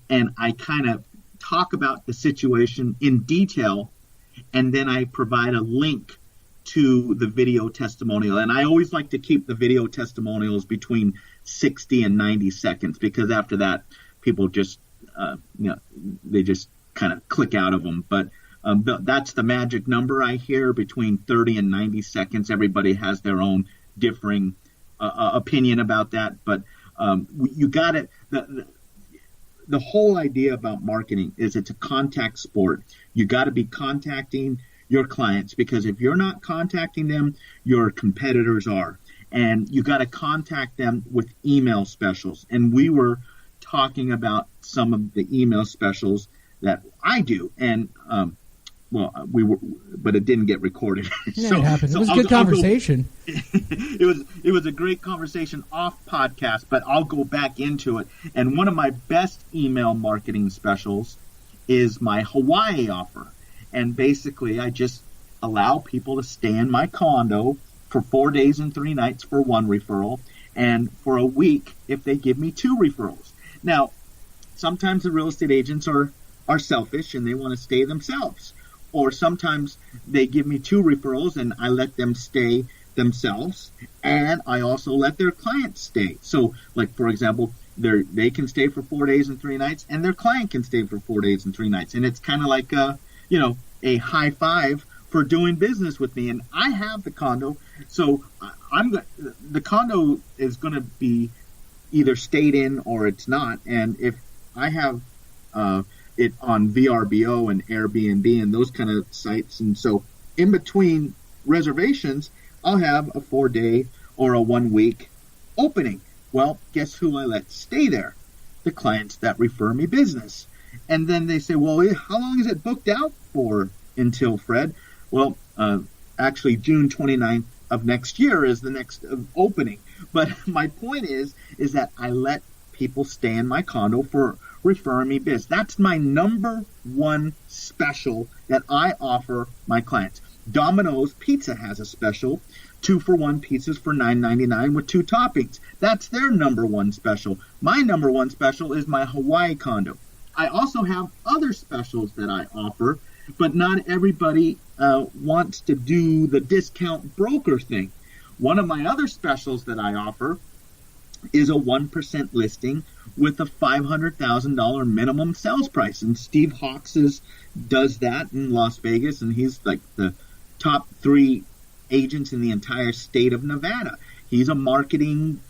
and I kind of talk about the situation in detail, and then I provide a link to the video testimonial. And I always like to keep the video testimonials between 60 and 90 seconds, because after that, people just, they just kind of click out of them. But that's the magic number I hear, between 30 and 90 seconds. Everybody has their own differing opinion about that. But you got it. The whole idea about marketing is it's a contact sport. You got to be contacting your clients, because if you're not contacting them, your competitors are. And you got to contact them with email specials. And we were talking about some of the email specials that I do. And, but it didn't get recorded. Yeah, it happens. It was a good conversation. It was a great conversation off podcast, but I'll go back into it. And one of my best email marketing specials is my Hawaii offer. And basically, I just allow people to stay in my condo for 4 days and 3 nights for one referral, and for a week if they give me 2 referrals. Now, sometimes the real estate agents are selfish and they want to stay themselves. Or sometimes they give me 2 referrals and I let them stay themselves, and I also let their clients stay. So, like, for example, they can stay for 4 days and 3 nights, and their client can stay for 4 days and 3 nights. And it's kind of like a high five for doing business with me. And I have the condo, so the condo is going to be either stayed in or it's not. And if I have it on VRBO and Airbnb and those kind of sites, and so in between reservations, I'll have a 4-day or a 1-week opening. Well, guess who I let stay there? The clients that refer me business. And then they say, well, how long is it booked out for until, Fred? Well, actually, June 29th of next year is the next opening. But my point is that I let people stay in my condo for referring me biz. That's my number one special that I offer my clients. Domino's Pizza has a special, 2-for-1 pizzas for $9.99 with 2 toppings. That's their number one special. My number one special is my Hawaii condo. I also have other specials that I offer, but not everybody wants to do the discount broker thing. One of my other specials that I offer is a 1% listing with a $500,000 minimum sales price. And Steve Hawks does that in Las Vegas, and he's like the top 3 agents in the entire state of Nevada. He's a marketing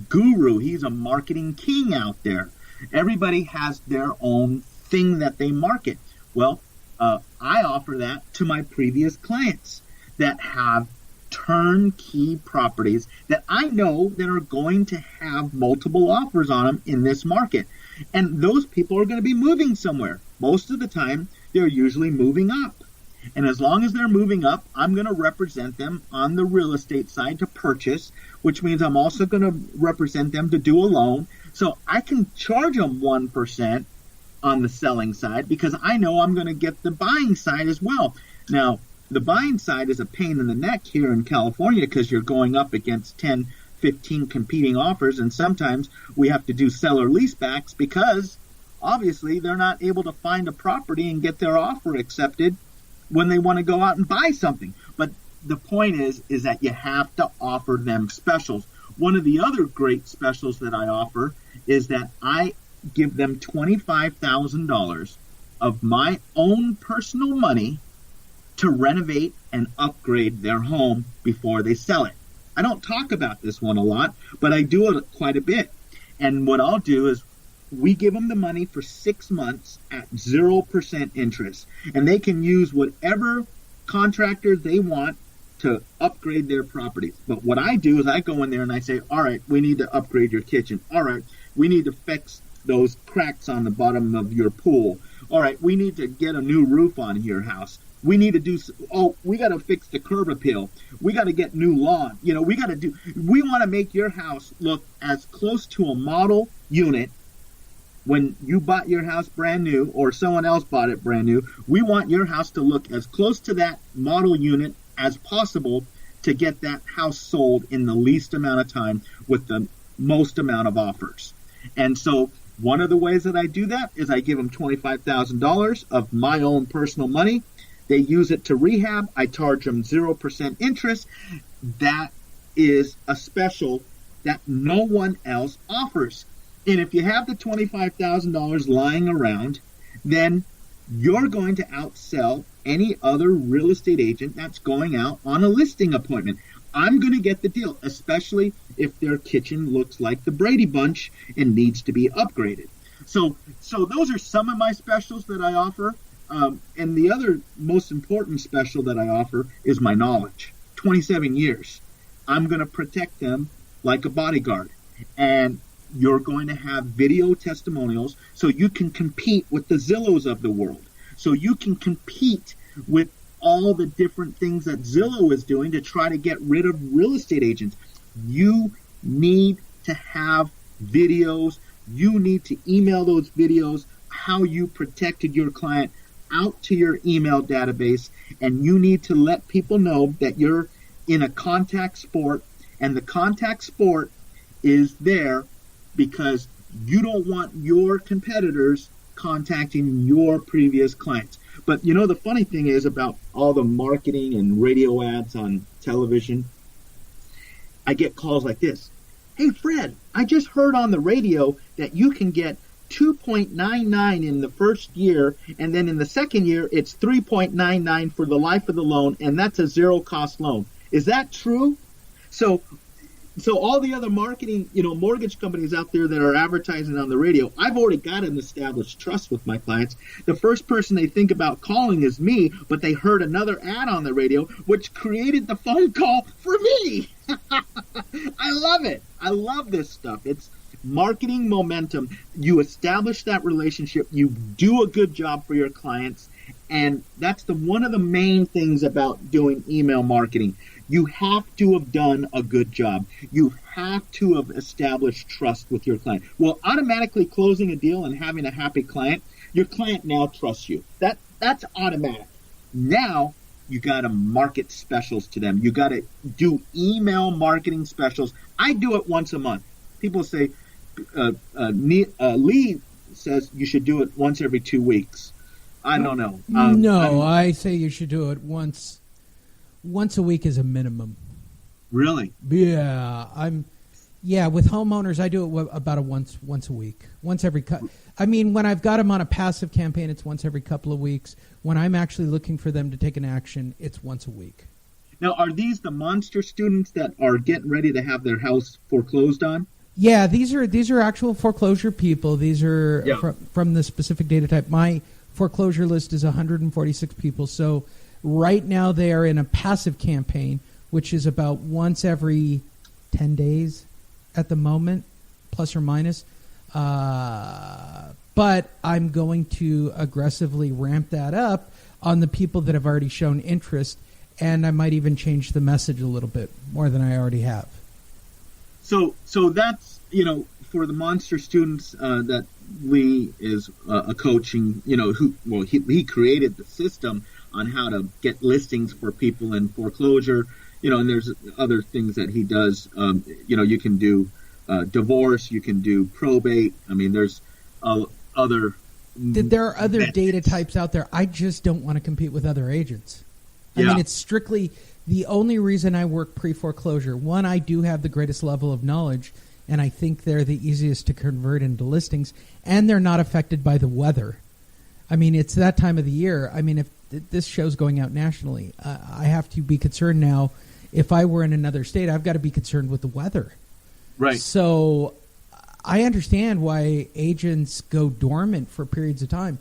guru. He's a marketing king out there. Everybody has their own thing that they market. Well, I offer that to my previous clients that have turnkey properties that I know that are going to have multiple offers on them in this market. And those people are going to be moving somewhere. Most of the time, they're usually moving up. And as long as they're moving up, I'm going to represent them on the real estate side to purchase, which means I'm also going to represent them to do a loan. So I can charge them 1% on the selling side because I know I'm going to get the buying side as well. Now, the buying side is a pain in the neck here in California because you're going up against 10, 15 competing offers, and sometimes we have to do seller leasebacks because obviously they're not able to find a property and get their offer accepted when they want to go out and buy something. But the point is that you have to offer them specials. One of the other great specials that I offer is that I give them $25,000 of my own personal money to renovate and upgrade their home before they sell it. I don't talk about this one a lot, but I do it quite a bit. And what I'll do is we give them the money for 6 months at 0% interest, and they can use whatever contractor they want to upgrade their properties. But what I do is I go in there and I say, all right, we need to upgrade your kitchen. All right, we need to fix those cracks on the bottom of your pool. All right, we need to get a new roof on your house. We need to do, we got to fix the curb appeal. We got to get new lawn. We want to make your house look as close to a model unit when you bought your house brand new or someone else bought it brand new. We want your house to look as close to that model unit as possible to get that house sold in the least amount of time with the most amount of offers. And so One of the ways that I do that is I give them $25,000 of my own personal money. They use it to rehab. I charge them 0% interest. That is a special that no one else offers. And if you have the $25,000 lying around, then you're going to outsell any other real estate agent that's going out on a listing appointment. I'm going to get the deal, especially if their kitchen looks like the Brady Bunch and needs to be upgraded. So those are some of my specials that I offer. And the other most important special that I offer is my knowledge. 27 years. I'm going to protect them like a bodyguard. And you're going to have video testimonials so you can compete with the Zillows of the world. So you can compete with all the different things that Zillow is doing to try to get rid of real estate agents. You need to have videos. You need to email those videos, how you protected your client, out to your email database, and you need to let people know that you're in a contact sport, and the contact sport is there because you don't want your competitors contacting your previous clients. But you know, the funny thing is about all the marketing and radio ads on television, I get calls like this. Hey, Fred, I just heard on the radio that you can get 2.99 in the first year, and then in the second year, it's 3.99 for the life of the loan, and that's a zero-cost loan. Is that true? So all the other marketing, mortgage companies out there that are advertising on the radio, I've already got an established trust with my clients. The first person they think about calling is me, but they heard another ad on the radio, which created the phone call for me. I love it. I love this stuff. It's marketing momentum. You establish that relationship. You do a good job for your clients. And that's one of the main things about doing email marketing. You have to have done a good job. You have to have established trust with your client. Well, automatically closing a deal and having a happy client, your client now trusts you. That's automatic. Now you got to market specials to them. You got to do email marketing specials. I do it once a month. People say, Lee says you should do it once every 2 weeks. I don't know. I say you should do it once a week is a minimum. Really? Yeah, with homeowners I do it about once a week. Once every when I've got them on a passive campaign, it's once every couple of weeks. When I'm actually looking for them to take an action, it's once a week. Now, are these the monster students that are getting ready to have their house foreclosed on? Yeah, these are actual foreclosure people. These are from the specific data type. My foreclosure list is 146 people. So right now they are in a passive campaign, which is about once every 10 days at the moment, plus or minus. But I'm going to aggressively ramp that up on the people that have already shown interest, and I might even change the message a little bit more than I already have. So that's, for the monster students that Lee is a coaching, he created the system on how to get listings for people in foreclosure, and there's other things that he does. You can do divorce, you can do probate. I mean, there's other. There are other data types out there. I just don't want to compete with other agents. I mean, it's strictly the only reason I work pre-foreclosure. One, I do have the greatest level of knowledge, and I think they're the easiest to convert into listings, and they're not affected by the weather. I mean, it's that time of the year. I mean, if this show's going out nationally, I have to be concerned now. If I were in another state, I've got to be concerned with the weather. Right. So I understand why agents go dormant for periods of time.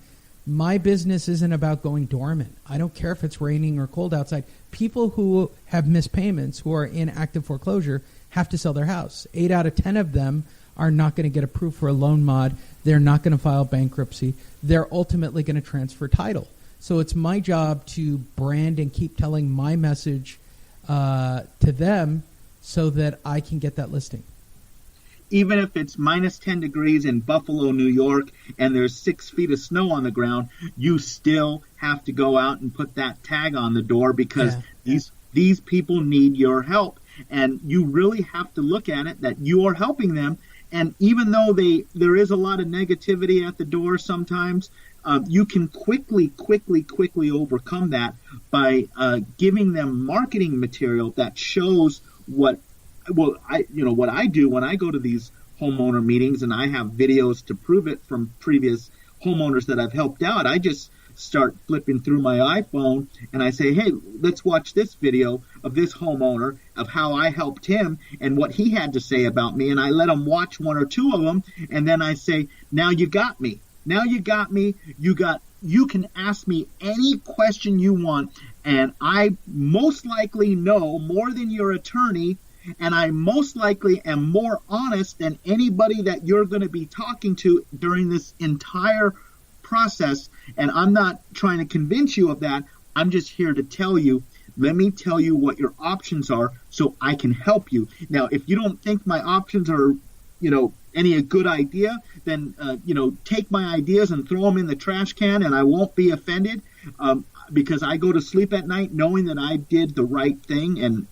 My business isn't about going dormant. I don't care if it's raining or cold outside. People who have missed payments, who are in active foreclosure, have to sell their house. 8 out of 10 of them are not going to get approved for a loan mod. They're not going to file bankruptcy. They're ultimately going to transfer title. So it's my job to brand and keep telling my message to them so that I can get that listing. Even if it's minus 10 degrees in Buffalo, New York, and there's 6 feet of snow on the ground, you still have to go out and put that tag on the door because these people need your help. And you really have to look at it that you are helping them. And even though there is a lot of negativity at the door sometimes, you can quickly overcome that by giving them marketing material that shows what I do when I go to these homeowner meetings, and I have videos to prove it from previous homeowners that I've helped out. I just start flipping through my iPhone and I say, hey, let's watch this video of this homeowner, of how I helped him and what he had to say about me. And I let them watch one or two of them. And then I say, now you got me. Now you got me. You can ask me any question you want. And I most likely know more than your attorney. And I most likely am more honest than anybody that you're going to be talking to during this entire process. And I'm not trying to convince you of that. I'm just here to tell you, let me tell you what your options are so I can help you. Now, if you don't think my options are, any a good idea, then, take my ideas and throw them in the trash can, and I won't be offended, because I go to sleep at night knowing that I did the right thing, and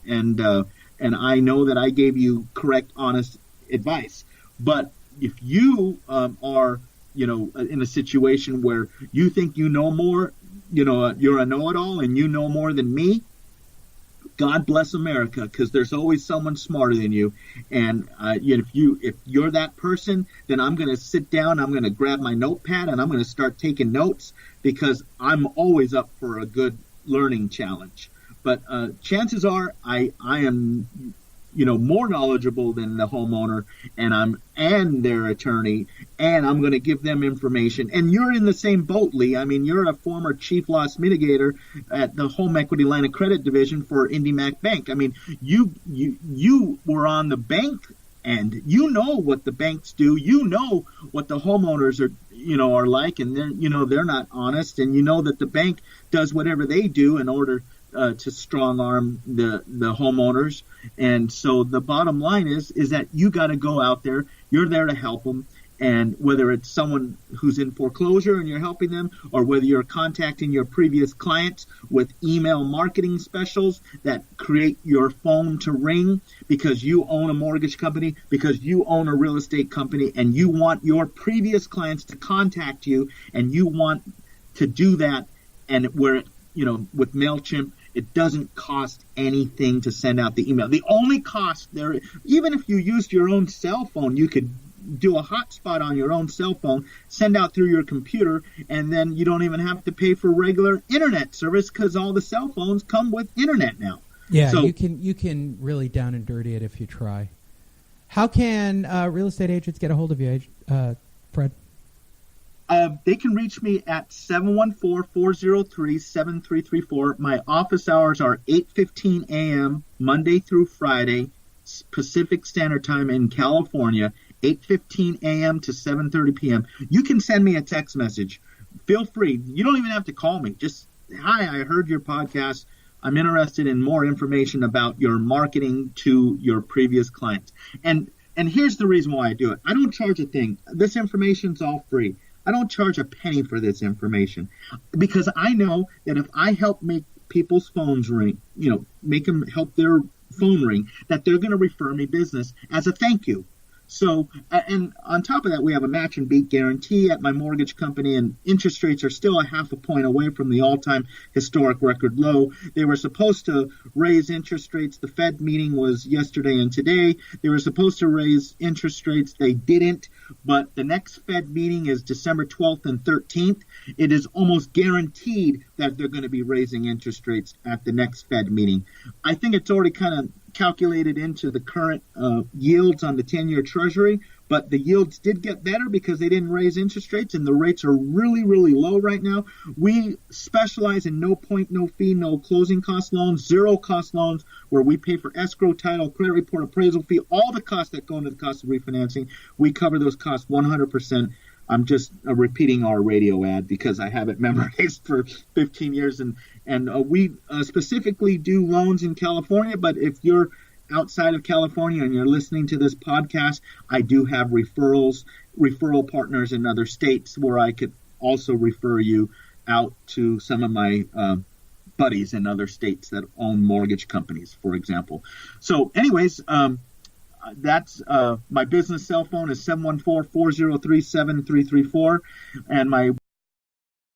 I know that I gave you correct, honest advice. But if you are in a situation where you think you know more, you're a know-it-all and you know more than me, God bless America, because there's always someone smarter than you. And if you're that person, then I'm going to sit down, I'm going to grab my notepad, and I'm going to start taking notes, because I'm always up for a good learning challenge. But chances are I am more knowledgeable than the homeowner and their attorney, and I'm going to give them information. And you're in the same boat, Lee. I mean, you're a former chief loss mitigator at the Home Equity Line of Credit Division for IndyMac Bank. I mean, you were on the bank end. You know what the banks do. You know what the homeowners are like, and they're not honest. And you know that the bank does whatever they do in order to strong arm the homeowners. And so the bottom line is that you got to go out there. You're there to help them. And whether it's someone who's in foreclosure and you're helping them, or whether you're contacting your previous clients with email marketing specials that create your phone to ring because you own a mortgage company, because you own a real estate company, and you want your previous clients to contact you, and you want to do that, and where with MailChimp, it doesn't cost anything to send out the email. The only cost there, even if you used your own cell phone, you could do a hotspot on your own cell phone, send out through your computer, and then you don't even have to pay for regular internet service, because all the cell phones come with internet now. Yeah, so, you can really down and dirty it if you try. How can real estate agents get a hold of you, Fred? They can reach me at 714-403-7334. My office hours are 8:15 a.m. Monday through Friday, Pacific Standard Time in California, 8:15 a.m. to 7:30 p.m. You can send me a text message. Feel free. You don't even have to call me. Just, hi, I heard your podcast. I'm interested in more information about your marketing to your previous clients. And here's the reason why I do it. I don't charge a thing. This information's all free. I don't charge a penny for this information, because I know that if I help make people's phones ring, make them help their phone ring, that they're going to refer me business as a thank you. So, and on top of that, we have a match and beat guarantee at my mortgage company, and interest rates are still a half a point away from the all-time historic record low. They were supposed to raise interest rates. The Fed meeting was yesterday and today. They were supposed to raise interest rates. They didn't, but the next Fed meeting is December 12th and 13th. It is almost guaranteed that they're going to be raising interest rates at the next Fed meeting. I think it's already kind of calculated into the current yields on the 10-year Treasury, but the yields did get better because they didn't raise interest rates, and the rates are really, really low right now. We specialize in no point, no fee, no closing cost loans, zero cost loans, where we pay for escrow, title, credit report, appraisal fee, all the costs that go into the cost of refinancing. We cover those costs 100%. I'm just repeating our radio ad because I have it memorized for 15 years. And we specifically do loans in California, but if you're outside of California and you're listening to this podcast, I do have referral partners in other states where I could also refer you out to some of my buddies in other states that own mortgage companies, for example. So anyways, that's my business cell phone is 714-403-7334, and my